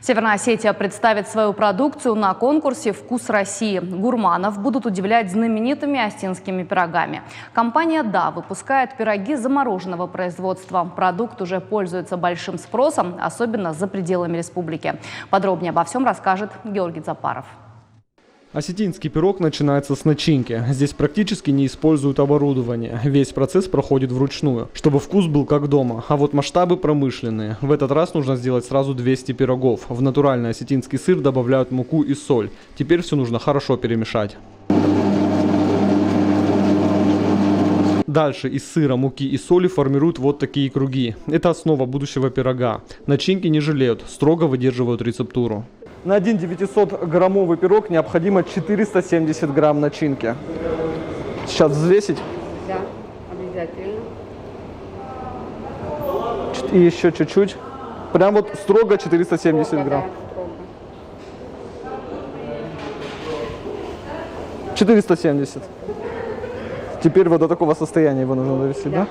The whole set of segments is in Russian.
Северная Осетия представит свою продукцию на конкурсе «Вкус России». Гурманов будут удивлять знаменитыми осетинскими пирогами. Компания «Да» выпускает пироги замороженного производства. Продукт уже пользуется большим спросом, особенно за пределами республики. Подробнее обо всем расскажет Георгий Запаров. Осетинский пирог начинается с начинки. Здесь практически не используют оборудование. Весь процесс проходит вручную, чтобы вкус был как дома. А вот масштабы промышленные. В этот раз нужно сделать сразу 200 пирогов. В натуральный осетинский сыр добавляют муку и соль. Теперь все нужно хорошо перемешать. Дальше из сыра, муки и соли формируют вот такие круги. Это основа будущего пирога. Начинки не жалеют, строго выдерживают рецептуру. На один 900-граммовый пирог необходимо 470 грамм начинки. Сейчас взвесить. Да, обязательно. И еще чуть-чуть. Прям вот строго 470 Строго, грамм. да, строго. 470. Теперь вот до такого состояния его нужно довести, да?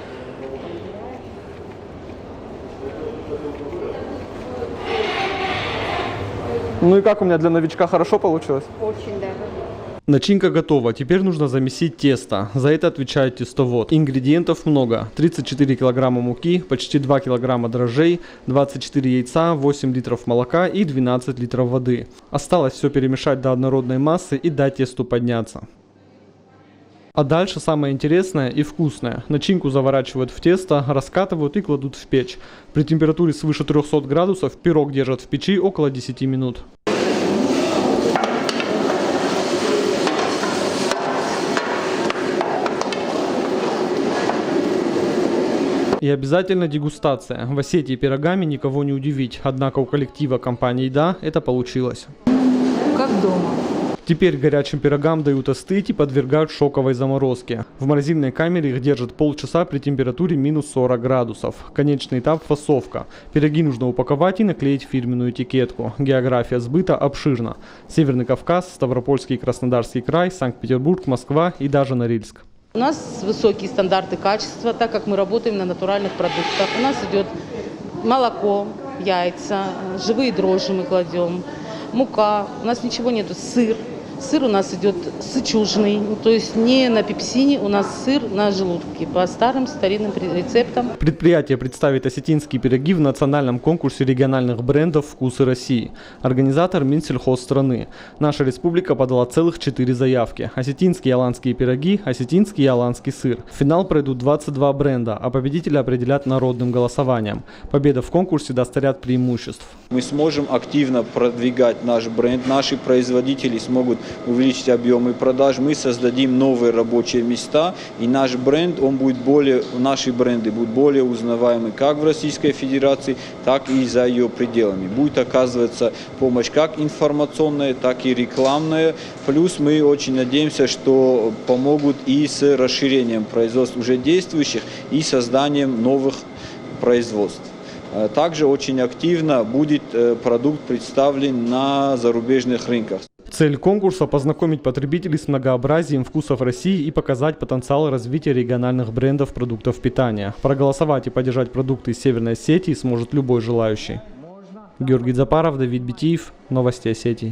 Ну и как у меня для новичка, хорошо получилось? Очень даже. Начинка готова, теперь нужно замесить тесто. За это отвечает тестовод. Ингредиентов много. 34 килограмма муки, почти 2 килограмма дрожжей, 24 яйца, 8 литров молока и 12 литров воды. Осталось все перемешать до однородной массы и дать тесту подняться. А дальше самое интересное и вкусное. Начинку заворачивают в тесто, раскатывают и кладут в печь. При температуре свыше 300 градусов пирог держат в печи около 10 минут. И обязательно дегустация. В Осетии пирогами никого не удивить. Однако у коллектива компании «Да» это получилось. Как дома. Теперь горячим пирогам дают остыть и подвергают шоковой заморозке. В морозильной камере их держат полчаса при температуре минус 40 градусов. Конечный этап – фасовка. Пироги нужно упаковать и наклеить фирменную этикетку. География сбыта обширна. Северный Кавказ, Ставропольский и Краснодарский край, Санкт-Петербург, Москва и даже Норильск. У нас высокие стандарты качества, так как мы работаем на натуральных продуктах. У нас идет молоко, яйца, живые дрожжи мы кладем, мука, у нас ничего нету, сыр. Сыр у нас идет сычужный, то есть не на пепсине, у нас сыр на желудке, по старым старинным рецептам. Предприятие представит осетинские пироги в национальном конкурсе региональных брендов «Вкусы России». Организатор Минсельхоз страны. Наша республика подала целых 4 заявки. Осетинские и аланские пироги, осетинский и аланский сыр. В финал пройдут 22 бренда, а победителя определят народным голосованием. Победа в конкурсе даст ряд преимуществ. Мы сможем активно продвигать наш бренд, наши производители смогут увеличить объемы продаж, мы создадим новые рабочие места, и наш бренд, наши бренды будут более узнаваемы как в Российской Федерации, так и за ее пределами. Будет оказываться помощь как информационная, так и рекламная. Плюс мы очень надеемся, что помогут и с расширением производств уже действующих и созданием новых производств. Также очень активно будет продукт представлен на зарубежных рынках. Цель конкурса – познакомить потребителей с многообразием вкусов России и показать потенциал развития региональных брендов продуктов питания. Проголосовать и поддержать продукты из Северной Осетии сможет любой желающий. Георгий Запаров, Давид Битиев, Новости Осетии.